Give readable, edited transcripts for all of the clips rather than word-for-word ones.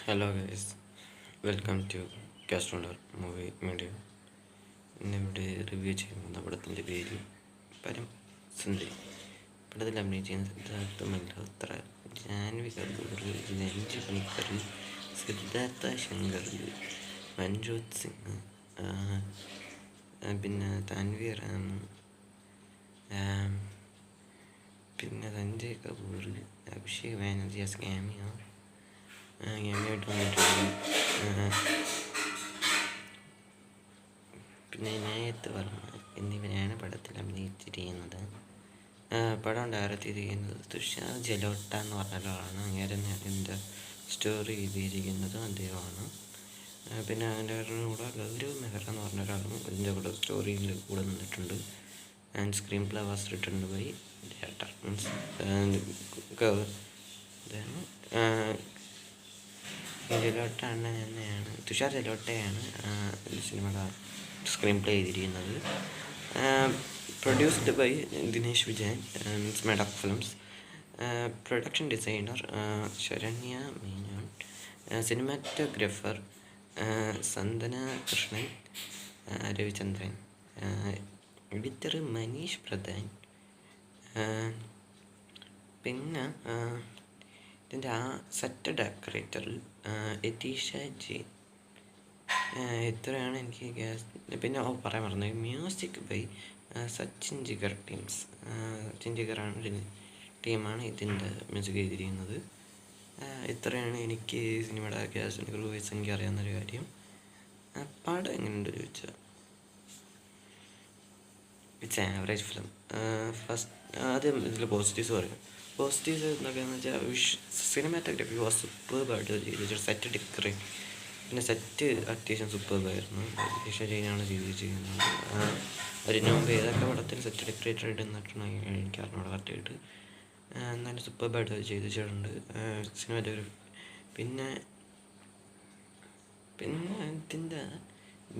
Hello guys, welcome to കാസ്ട്രോണ്ടർ movie media. ഇന്നിവിടെ review ചെയ്യുന്ന പടത്തിൻ്റെ പേര് പരം സുന്ദരി. പടത്തിൽ അഭിനയിച്ചിരുന്ന സിദ്ധാർത്ഥ മൽഹോത്ര, ജാൻവി കപൂർ, രഞ്ജി പണിക്കർ, സിദ്ധാർത്ഥ ശങ്കർ, മൻജോത് സിംഗ്, പിന്നെ താൻവി റാം, പിന്നെ സഞ്ജയ് കപൂർ, അഭിഷേക് ബാനർജി ആസ് ക്യാമിയോ ക്യാമിയോയിട്ട് വന്നിട്ടുണ്ട്. പിന്നെ ഇനായത്ത് വർമ്മ എന്നിവരാണ് പടത്തിൽ അഭിനയിച്ചിരിക്കുന്നത്. പടം ഡയറക്റ്റ് ചെയ്തിരിക്കുന്നത് തുഷാർ ജലോട്ട എന്ന് പറഞ്ഞ ഒരാളാണ്. അങ്ങനെ ഇതിൻ്റെ സ്റ്റോറി എഴുതിയിരിക്കുന്നത് അദ്ദേഹമാണ്. പിന്നെ അതിൻ്റെ കൂടെ ഗൗരവ് മെഹ്റ എന്ന് പറഞ്ഞ ഒരാളും ഇതിൻ്റെ കൂടെ സ്റ്റോറിയിൽ കൂടെ നിന്നിട്ടുണ്ട്. And screenplay was written by director Jalota തന്നെയാണ്, തുഷാർ ജലോട്ടയാണ് സിനിമയുടെ സ്ക്രീൻ പ്ലേ ചെയ്തിരിക്കുന്നത്. Produced by Dinesh Vijan, Maddock films. Production designer Sharanya Menon, cinematographer Santhana Krishnan Ravichandran, editor Manish Pradhan. പിന്നെ ഇതിൻ്റെ സെറ്റ് ഡെക്കറേറ്റർ യതീഷ ജെയിൻ. ഇത്രയാണ് എനിക്ക് പിന്നെ പറയാൻ പറഞ്ഞത്. Music by Sachin Jigar teams. Sachin ജിഗറാണ് ടീമാണ് ഇതിൻ്റെ മ്യൂസിക് ചെയ്തിരിക്കുന്നത്. ഇത്രയാണ് എനിക്ക് സിനിമയുടെ കാസ്റ്റിൻ്റെ ക്രൂ വൈസ് എനിക്ക് അറിയാവുന്നൊരു കാര്യം. പടം എങ്ങനെയുണ്ട് ചോദിച്ചാൽ ഇറ്റ്സ് ആവറേജ് ഫിലിം. ഫസ്റ്റ് ആദ്യം ഇതിൽ പോസിറ്റീവ്സ് പറയും. പോസിറ്റീവ്സ് എന്തൊക്കെയാണെന്ന് വെച്ചാൽ സിനിമാറ്റോഗ്രാഫി വാസ് സൂപ്പർബായിട്ട് ചെയ്തു. സെറ്റ് ഡെക്കറേറ്റ്, പിന്നെ സെറ്റ് അത്യാവശ്യം സൂപ്പർബായിരുന്നു. അത്യാവശ്യം ചെയ്യുന്നതാണ് ചെയ്തിരിക്കുന്നത്. അതിന് മുമ്പ് ഏതൊക്കെ പടത്തിൽ സെറ്റ് ഡെക്കറേറ്റർ ആയിട്ട് നിന്നിട്ടുണ്ടെങ്കിൽ എനിക്ക് അറിഞ്ഞൂടെ കറക്റ്റായിട്ട്. എന്നാലും സൂപ്പർബായിട്ട് അത് ചെയ്തിട്ടുണ്ട് സിനിമാറ്റോഗ്രാഫി. പിന്നെ ഇതിൻ്റെ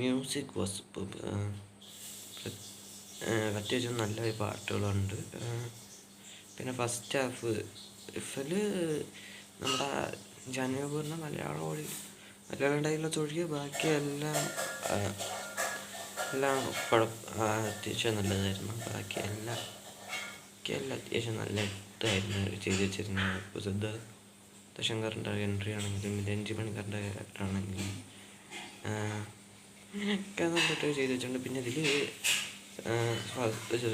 മ്യൂസിക് വാസ് സൂപ്പർബ്. അത്യാവശ്യം നല്ല പാട്ടുകളുണ്ട്. പിന്നെ ഫസ്റ്റ് ഹാഫ് നമ്മുടെ ജാൻവി കപൂറിൻ്റെ മലയാളം ഡയലോഗ്സ് ഒഴികെ ബാക്കി എല്ലാം അത്യാവശ്യം നല്ലതായിരുന്നു. ബാക്കി എല്ലാം അത്യാവശ്യം നല്ല ഇതായിരുന്നു ചെയ്ത് വെച്ചിരുന്നത്. ഇപ്പോൾ സിദ്ധാർത്ഥ ശങ്കറിൻ്റെ എൻട്രി ആണെങ്കിലും രഞ്ജി പണിക്കറിൻ്റെ ക്യാരക്ടറാണെങ്കിലും അങ്ങനെയൊക്കെ നല്ലിട്ട് ചെയ്ത് വെച്ചിട്ടുണ്ട്. പിന്നെ ഇതിൽ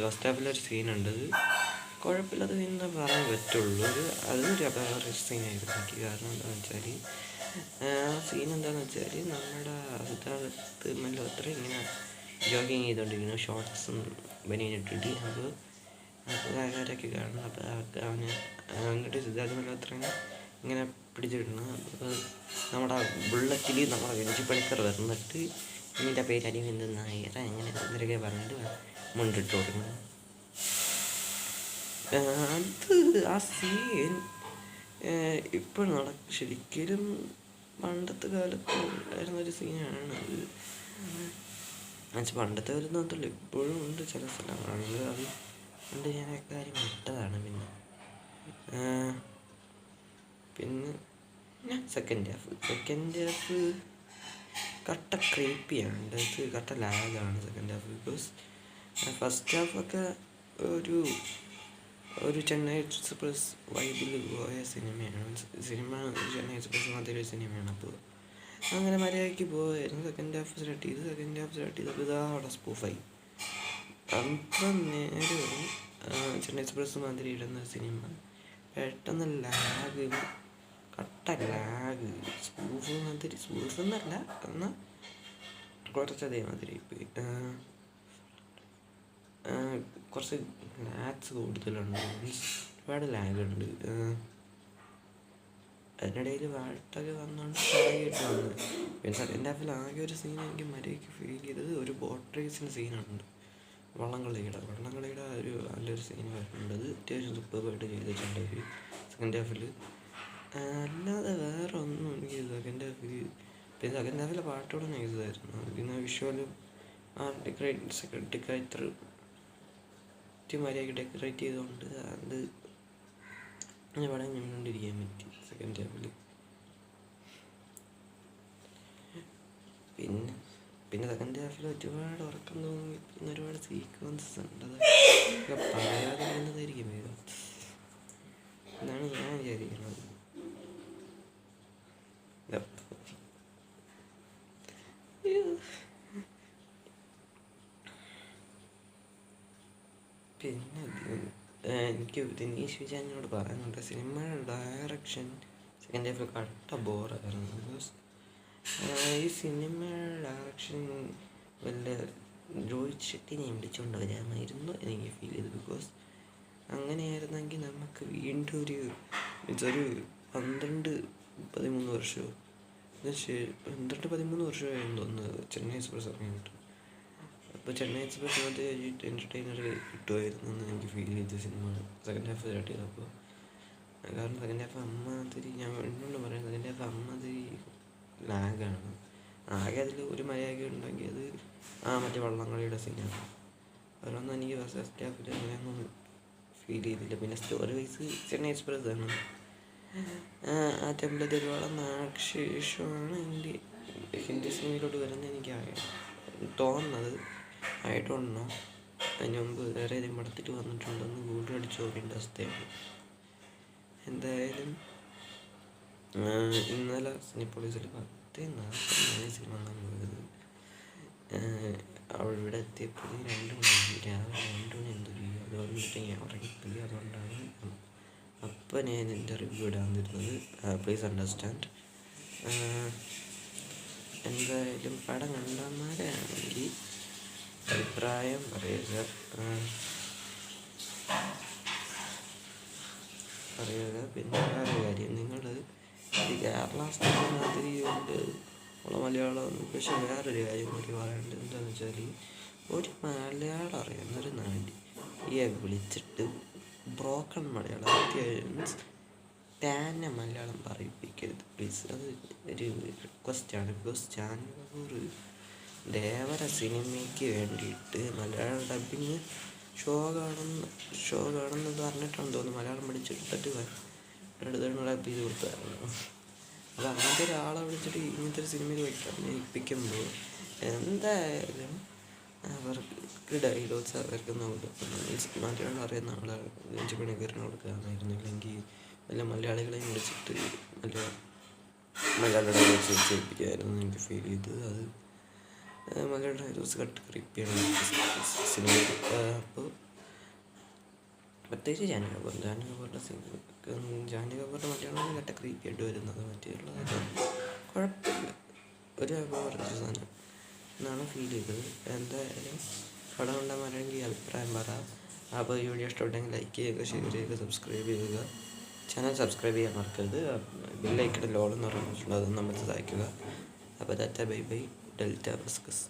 ഫസ്റ്റ് ഹാഫിലൊരു സീനുണ്ട്, കുഴപ്പമില്ലാത്ത സീൻ എന്നേ പറയാൻ പറ്റുള്ളൂ. അതൊരു അപകട സീനായിരുന്നു എനിക്ക്. കാരണം എന്താണെന്ന് വെച്ചാൽ സീൻ എന്താണെന്ന് വെച്ചാൽ നമ്മുടെ സിദ്ധാർത്ഥ മൽഹോത്ര ഇങ്ങനെ ജോഗിങ് ചെയ്തുകൊണ്ടിരിക്കുന്നു, ഷോർട്ട്സും ബനിയനിട്ടിട്ട്. അപ്പോൾ ആൾക്കാരൊക്കെ കാണുന്നു. അപ്പോൾ അവന് അങ്ങോട്ട് സിദ്ധാർത്ഥ മൽഹോത്ര ഇങ്ങനെ പിടിച്ചിടണം. അപ്പോൾ നമ്മുടെ ബുള്ളറ്റിൽ നമ്മുടെ രഞ്ജി പണിക്കർ വന്നിട്ട് ഇതിൻ്റെ പേര് അരിവിന്ദ് നായർ അങ്ങനെ എന്തൊക്കെ പറഞ്ഞിട്ട് മുണ്ടിട്ട് കൊടുക്കണം. ആ സീൻ ഇപ്പോൾ ശരിക്കും പണ്ടത്തെ കാലത്ത് ഉണ്ടായിരുന്നൊരു സീനാണ് അത്. പണ്ടത്തെ കാലത്ത് മാത്രമല്ല, ഇപ്പോഴും ഉണ്ട് ചില സ്ഥലങ്ങളിൽ. അത് കൊണ്ട് ഞാൻ ആ കാര്യം വിട്ടതാണ്. പിന്നെ സെക്കൻഡ് ഹാഫ് കട്ട ക്രീപ്പിയാണ്. അത് കട്ട ലാഗാണ് സെക്കൻഡ് ഹാഫ്. ബിക്കോസ് ഫസ്റ്റ് ഹാഫൊക്കെ ഒരു ചെന്നൈ എക്സ്പ്രസ് വൈബിൽ പോയ സിനിമയാണ്. ചെന്നൈ എക്സ്പ്രസ് മാതിരി സിനിമയാണ്. അപ്പോൾ അങ്ങനെ മര്യാദയ്ക്ക് പോയായിരുന്നു. സെക്കൻഡ് ഹാഫ് സ്റ്റാർട്ട് ചെയ്തപ്പോൾ ഇതാ അവിടെ സ്പൂഫായി. അപ്പം നേരവും ചെന്നൈ എക്സ്പ്രസ് മാതിരി ഇടുന്ന സിനിമ പെട്ടെന്ന് കട്ട ലാഗ് സ്പൂഫ് എന്നല്ല, എന്നാൽ കുറച്ചതേ മാതിരി പോയി. കുറച്ച് ലാഗ്സ് കൂടുതലുണ്ട്, ഒരുപാട് ലാഗുണ്ട്. അതിനിടയിൽ പാട്ടൊക്കെ വന്നുകൊണ്ട് ലാഗായിട്ട് വന്നു. പിന്നെ സെക്കൻഡ് ഹാഫിൽ ആകെ ഒരു സീൻ എനിക്ക് മര്യാദയ്ക്ക് ഫീൽ ചെയ്തത് ഒരു ബോട്ട് റേസിൻ്റെ സീനുണ്ട്. വള്ളംകളിയുടെ ഒരു നല്ലൊരു സീൻ വരുന്നുണ്ട്. അത് അത്യാവശ്യം സൂപ്പർബായിട്ട് ചെയ്തിട്ടുണ്ട് സെക്കൻഡ് ഹാഫിൽ. അല്ലാതെ വേറെ ഒന്നും എനിക്ക് സെക്കൻഡ് ഹാഫിലെ പാട്ടോടെ നൈസായിരുന്നു. പിന്നെ വിഷ്വലും ഡെക്കറേറ്റർ മര്യാദയ്ക്ക് ഡെക്കറേറ്റ് ചെയ്തുകൊണ്ട് അത് പടം കണ്ടുകൊണ്ടിരിക്കാൻ പറ്റി സെക്കൻഡ് ഹാഫിൽ. പിന്നെ സെക്കൻഡ് ഹാഫിൽ ഒരുപാട് ഉറക്കം തോന്നി, പിന്നെ ഒരുപാട് സീക്വൻസസ് ഉണ്ട്, അതൊക്കെ പറയാതിരിക്കുന്നതായിരിക്കും വേഗം എന്നാണ് ഞാൻ വിചാരിക്കുന്നത്. പിന്നെ എനിക്ക് ദിനേശ് വിജയനോട് പറയാനുണ്ട്, സിനിമയുടെ ഡയറക്ഷൻ സെക്കൻഡ് ഹാഫിൽ കട്ട ബോറായിരുന്നു. ബിക്കോസ് ഈ സിനിമയുടെ ഡയറക്ഷൻ വല്ല രോഹിത് ഷെട്ടിനെയും വിളിച്ചുകൊണ്ട് വരാമായിരുന്നു എനിക്ക് ഫീൽ ചെയ്തു. ബിക്കോസ് അങ്ങനെയായിരുന്നെങ്കിൽ നമുക്ക് വീണ്ടും ഒരു 12-13 വർഷമോ 12-13 വർഷമായിരുന്നു തോന്നുന്നത് ചെന്നൈ എക്സ്പ്രസ് ഇറങ്ങിയിട്ട്. അപ്പോൾ ചെന്നൈ എക്സ്പ്രസ് മറ്റേ എൻ്റർടൈനർ കിട്ടുമായിരുന്നു എന്ന് എനിക്ക് ഫീൽ ചെയ്ത സിനിമ സെക്കൻഡ് ഹാഫ് സ്റ്റാർട്ട് ചെയ്തപ്പോൾ. കാരണം സെക്കൻഡ് ഹാഫ് അമ്മാതിരി, ഞാൻ എന്നോട് പറയാം, സെക്കൻഡ് ഹാഫ് അമ്മാതിരി ലാഗാണ്. ആകെ അതിൽ ഒരു മര്യാദ ഉണ്ടെങ്കിൽ അത് മറ്റേ വള്ളംകളിയുടെ സീനാണ്. അതൊന്നും എനിക്ക് ഫസ്റ്റ് ഹാഫിൽ അങ്ങനെയൊന്നും ഫീൽ ചെയ്തില്ല. പിന്നെ സ്റ്റോറി വൈസ് ചെന്നൈ എക്സ്പ്രസ് ആണ്. ആ ടെംപ്ലേറ്റ് ഒരുപാട് നാൾക്ക് ശേഷമാണ് ഹിന്ദി സിനിമയിലോട്ട് വരുന്നത് എനിക്ക് തോന്നുന്നത്. I don't know. അതിന് മുമ്പ് വേറെ ഏതെങ്കിലും പടത്തിൽ വന്നിട്ടുണ്ടെന്ന് ഗൂഗിൾ അടിച്ച് നോക്കേണ്ട അവസ്ഥയാണ്. എന്തായാലും ഇന്നലെ സിനിപോളീസിൽ 10:40 സിനിമ കാണാൻ പോയത്. അവിടെ എത്തിയപ്പോൾ 2 മണി, രാവിലെ 2 മണി എന്തൊരു അതുകൊണ്ടിട്ട് ഞാൻ ഉറങ്ങിപ്പോയി. അതുകൊണ്ടാണ് അപ്പം ഞാൻ എൻ്റെ റിവ്യൂ ഇടാൻ തരുന്നത്. Please understand. എന്തായാലും പടം കണ്ടമാരാണെങ്കിൽ അഭിപ്രായം പറയുക. പിന്നെ വേറെ കാര്യം, നിങ്ങൾ ഈ കേരള സ്റ്റൈൽ മാതിരി കൊണ്ട് ഉള്ള മലയാളം. പക്ഷെ വേറൊരു കാര്യം കൂടി പറയേണ്ടത് എന്താണെന്ന് വെച്ചാൽ, ഒരു മലയാളം അറിയുന്നൊരു നടിയെ വിളിച്ചിട്ട് ബ്രോക്കൺ മലയാളം, മീൻസ് തന്നെ മലയാളം പറയിപ്പിക്കരുത് പ്ലീസ്. അത് ഒരു റിക്വസ്റ്റാണ്. ബിക്കോസ് ജാൻവി കപൂർ ദേവര സിനിമയ്ക്ക് വേണ്ടിയിട്ട് മലയാളം ഡബിങ് ഷോ കാണുന്നത് പറഞ്ഞിട്ടാണെന്ന് തോന്നുന്നു മലയാളം പഠിച്ചെടുത്തിട്ട് ഡബ് ചെയ്ത് കൊടുത്തായിരുന്നു. അത് അങ്ങനത്തെ ഒരാളെ വിളിച്ചിട്ട് ഇങ്ങനത്തെ ഒരു സിനിമയിൽ അഭിനയിപ്പിക്കുമ്പോൾ എന്തായാലും അവർക്ക് ഡയലോഗ്സ് അവർക്ക് മലയാളം അറിയുന്ന ആളെ പണിക്കറിന് കൊടുക്കാമായിരുന്നു. ഇല്ലെങ്കിൽ വല്ല മലയാളികളെയും വിളിച്ചിട്ട് മലയാളം ഡയലോഗ്സ് ചെയ്യിപ്പിക്കുമായിരുന്നു എനിക്ക് ഫീൽ ചെയ്തത്. അത് മലയാളം ഡയലോഗ്സ് കട്ട് ക്രീപ്പിയാണ് സിനിമയിൽ. അപ്പോൾ പ്രത്യേകിച്ച് ജാൻവി കപൂറിൻ്റെ മലയാളം കട്ട ക്രീപ്പിയായിട്ട് വരുന്നത്. മറ്റുള്ളത് കുഴപ്പമില്ല, ഒരു പറഞ്ഞ സാധനം എന്നാണ് ഫീൽ ചെയ്തത്. എന്തായാലും പടം ഉണ്ടാകാമെങ്കിൽ അഭിപ്രായം പറ. അപ്പോൾ ഈ വീഡിയോ ഇഷ്ടപ്പെട്ടെങ്കിൽ ലൈക്ക് ചെയ്യുക, ഷെയർ ചെയ്യുക, സബ്സ്ക്രൈബ് ചെയ്യുക. ചാനൽ സബ്സ്ക്രൈബ് ചെയ്യാൻ മറക്കരുത്. ബെല്ലൈക്കണിൽ ഓൾ എന്ന് പറഞ്ഞിട്ടുള്ളത് അതൊന്നും നമ്മൾ സഹായിക്കുക. അപ്പോൾ ബൈ ബൈ. ഡെൽറ്റ ബസ്കസ്.